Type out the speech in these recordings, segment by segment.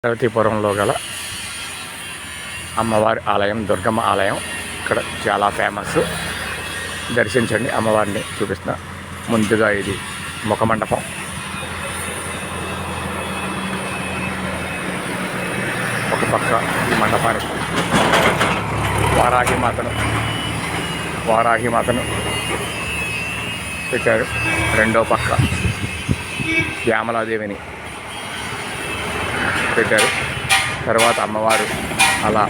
పార్వతీపురంలో గల అమ్మవారి ఆలయం దుర్గమ్మ ఆలయం ఇక్కడ చాలా ఫేమస్. దర్శించండి, అమ్మవారిని చూపిస్తున్నా. ముందుగా ఇది ముఖమండపం. ఒక పక్క ఈ మండపానికి వారాహిమాతను పెట్టారు. రెండో పక్క శ్యామలాదేవిని పెట్టారు. తర్వాత అమ్మవారు అలా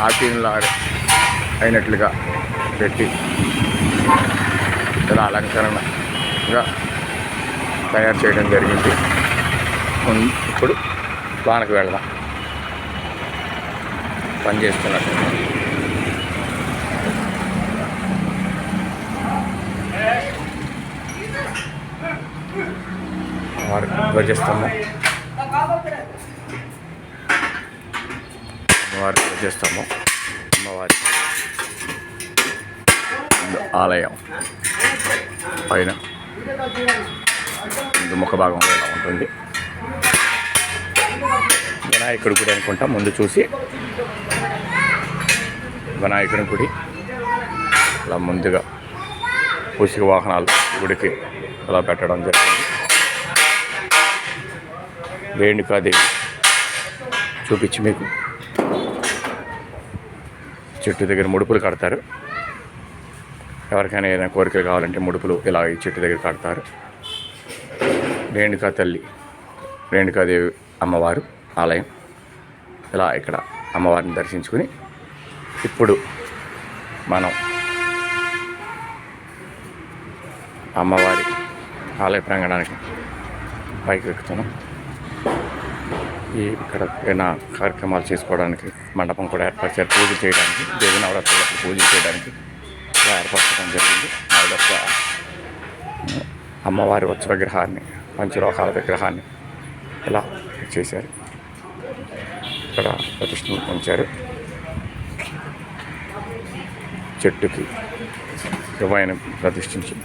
ఆశీనులా అయినట్లుగా పెట్టి ఇలా అలంకరణగా తయారు చేయడం జరిగింది. ఇప్పుడు లోనకి వెళ్దాం. పనిచేస్తున్నట్టు ధ్వజస్తంభం, అమ్మవారి ధ్వజస్తంభం, అమ్మవారి ఆలయం పైన ముందు ముఖ భాగంలో ఇలా ఉంటుంది. వినాయకుడి గుడి అనుకుంటా. ముందు చూసి వినాయకుడి గుడి ఇలా ముందుగా పూసిక వాహనాలు గుడికి ఇలా పెట్టడం జరిగింది. రేణుకాదేవి చూపించి మీకు చెట్టు దగ్గర ముడుపులు కడతారు. ఎవరికైనా ఏదైనా కోరికలు కావాలంటే ముడుపులు ఇలా ఈ చెట్టు దగ్గర కడతారు. రేణుకా తల్లి, రేణుకాదేవి అమ్మవారు ఆలయం. ఇలా ఇక్కడ అమ్మవారిని దర్శించుకుని ఇప్పుడు మనం అమ్మవారి ఆలయ ప్రాంగణానికి పైకి ఎక్కుతున్నాం. ఇక్కడ ఏమైనా కార్యక్రమాలు చేసుకోవడానికి మండపం కూడా ఏర్పరిచారు. పూజలు చేయడానికి, దేవి నవరాత్రులకు పూజలు చేయడానికి ఇలా ఏర్పరచడం జరిగింది. మొదట అమ్మవారి ఉత్సవ విగ్రహాన్ని, పంచలోహాల విగ్రహాన్ని ఇలా చేశారు. ఇక్కడ ప్రతిష్ఠ ఉంచారు. చెట్టుకి శివాయని ప్రతిష్ఠించి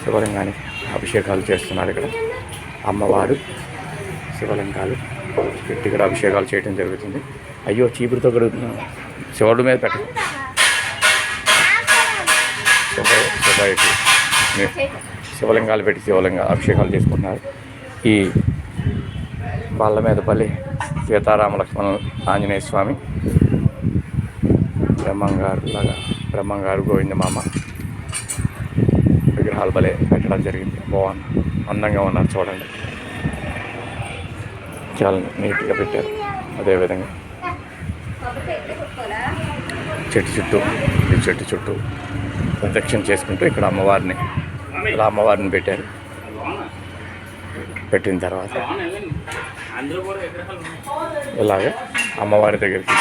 శివలింగానికి అభిషేకాలు చేస్తున్నారు. ఇక్కడ అమ్మవారు శివలింగాలు పెట్టి ఇక్కడ అభిషేకాలు చేయడం జరుగుతుంది. అయ్యో, చీపురుతో కూడా శివుడి మీద పెట్ట శివలింగాలు పెట్టి అభిషేకాలు చేసుకుంటున్నారు. ఈ బాళ్ళ మీద పల్లి సీతారామ లక్ష్మణ ఆంజనేయ స్వామి, బ్రహ్మంగారు గోవిందమామ విగ్రహాలు భలే పెట్టడం జరిగింది. బాగుంది, అందంగా ఉన్నారు. చూడండి, చాలా నీట్గా పెట్టారు. అదేవిధంగా చెట్టు చుట్టూ ప్రదక్షిణ చేసుకుంటూ ఇక్కడ అమ్మవారిని పెట్టారు. పెట్టిన తర్వాత ఇలాగే అమ్మవారి దగ్గరికి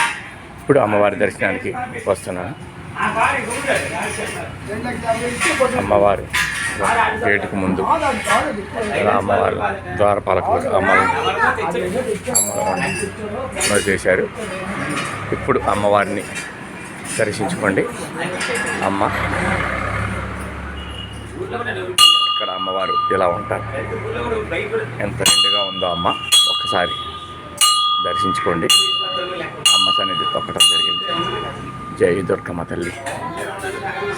ఇప్పుడు అమ్మవారి దర్శనానికి వస్తున్నాను. అమ్మవారు గేటుకు ముందు ఇలా అమ్మవారు ద్వారపాలకులు అమ్మవారిని చేశారు. ఇప్పుడు అమ్మవారిని దర్శించుకోండి. ఇక్కడ అమ్మవారు ఇలా ఉంటారు. ఎంత నిండుగా ఉందో అమ్మ, ఒక్కసారి దర్శించుకోండి. అమ్మ సన్నిధి తొక్కడం జరిగింది. జై దుర్గమ్మ తల్లి,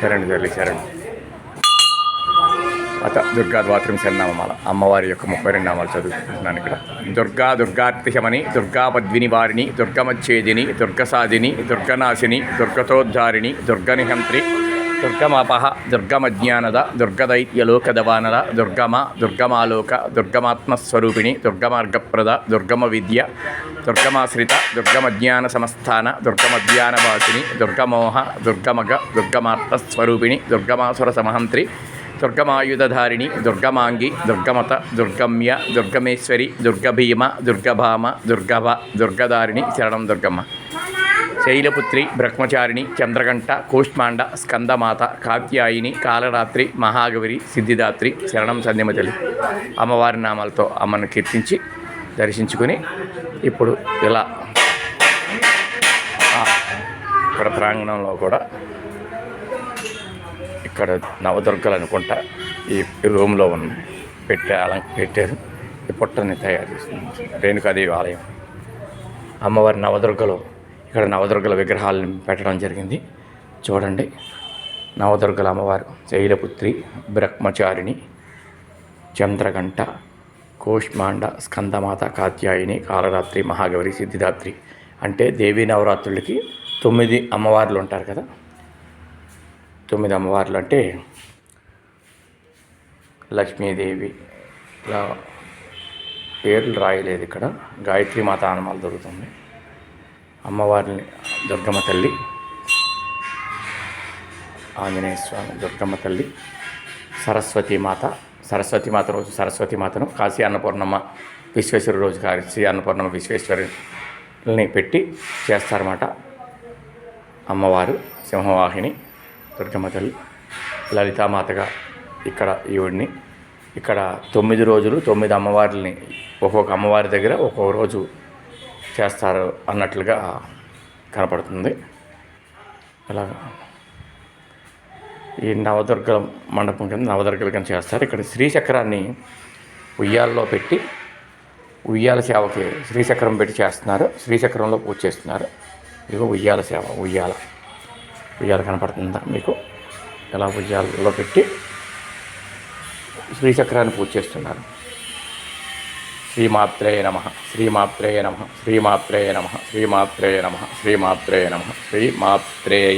శరణు తల్లి, శరణు. దుర్గా ద్వాత్రం శరణామాల. అమ్మవారి యొక్క 32 నామాలు చదువుతున్నాను ఇక్కడ. దుర్గార్తిశమని, దుర్గా పద్విని వారిని, దుర్గమచ్ఛేదిని, దుర్గసాదిని, దుర్గనాశిని, దుర్గతోద్ధారిణి, దుర్గనిహంత్రి, దుర్గమాపహ, దుర్గమజ్ఞానద, దుర్గదైత్యలోకదవానల, దుర్గమాలోక, దుర్గమాత్మస్వరూపిణి, దుర్గమార్గప్రద, దుర్గమ విద్య, దుర్గమాశ్రిత, దుర్గమజ్ఞాన సమస్థాన, దుర్గమజ్ఞానవాసిని, దుర్గమోహ, దుర్గమగ, దుర్గమార్తస్వరూపిణి, దుర్గమాసుర సమహంత్రి, దుర్గమాయుధధారిణి, దుర్గమాంగి, దుర్గమత, దుర్గమ్య, దుర్గమేశ్వరి, దుర్గభీమ, దుర్గభామ, దుర్గదారిణి, శరణం దుర్గమ్మ. శైలపుత్రి, బ్రహ్మచారిణి, చంద్రగంట, కూష్మాండ, స్కందమాత, కాత్యాయిని, కాలరాత్రి, మహాగౌరి, సిద్ధిదాత్రి, శరణం సంధ్యమతలి. అమ్మవారి నామాలతో అమ్మను కీర్తించి దర్శించుకుని ఇప్పుడు ఇలా ఇక్కడ ప్రాంగణంలో కూడా ఇక్కడ నవదుర్గలు అనుకుంటా ఈ రూమ్లో పెట్టారు. ఈ పుట్టని తయారు చేస్తుంది రేణుకాదేవి ఆలయం. అమ్మవారి నవదుర్గలో ఇక్కడ నవదుర్గల విగ్రహాలను పెట్టడం జరిగింది. చూడండి, నవదుర్గల అమ్మవారు శైలపుత్రి, బ్రహ్మచారిణి, చంద్రఘంట, కూష్మాండ, స్కందమాత, కాత్యాయిని, కాలరాత్రి, మహాగౌరి, సిద్ధిదాత్రి. అంటే దేవీ నవరాత్రులకి 9 అమ్మవార్లు ఉంటారు కదా. 9 అమ్మవార్లు అంటే లక్ష్మీదేవి, ఇలా పేర్లు రాయలేదు ఇక్కడ. గాయత్రి మాత హనుమాలు దొరుకుతుంది. అమ్మవారిని దుర్గమ్మ తల్లి, ఆంజనేయ స్వామి, దుర్గమ్మ తల్లి, సరస్వతి మాత రోజు సరస్వతి మాతను, కాశీ అన్నపూర్ణమ్మ విశ్వేశ్వరి రోజు కాశీ అన్నపూర్ణమ్మ విశ్వేశ్వరిని పెట్టి చేస్తారన్నమాట. అమ్మవారు సింహవాహిని దుర్గమ్మ తల్లి, లలితామాతగా ఇక్కడ ఈవిడిని. ఇక్కడ 9 రోజులు 9 అమ్మవార్లని ఒక్కొక్క అమ్మవారి దగ్గర ఒక్కొక్క రోజు చేస్తారు అన్నట్లుగా కనపడుతుంది. అలాగా ఈ నవదుర్గ మండపం కింద నవదుర్గలు కింద చేస్తారు. ఇక్కడ శ్రీచక్రాన్ని ఉయ్యాలలో పెట్టి ఉయ్యాల సేవకి శ్రీచక్రం పెట్టి చేస్తున్నారు. శ్రీచక్రంలో పూజ చేస్తున్నారు. ఇదిగో ఉయ్యాల సేవ, ఉయ్యాల కనపడుతుందా మీకు? ఇలా ఉయ్యాలలో పెట్టి శ్రీచక్రాన్ని పూజ చేస్తున్నారు. శ్రీమాత్రేయ నమః, శ్రీమాత్రేయ నమః, శ్రీమాత్రేయ నమః, శ్రీమాత్రేయ నమః, శ్రీమాత్రేయ నమః, శ్రీమాత్రేయ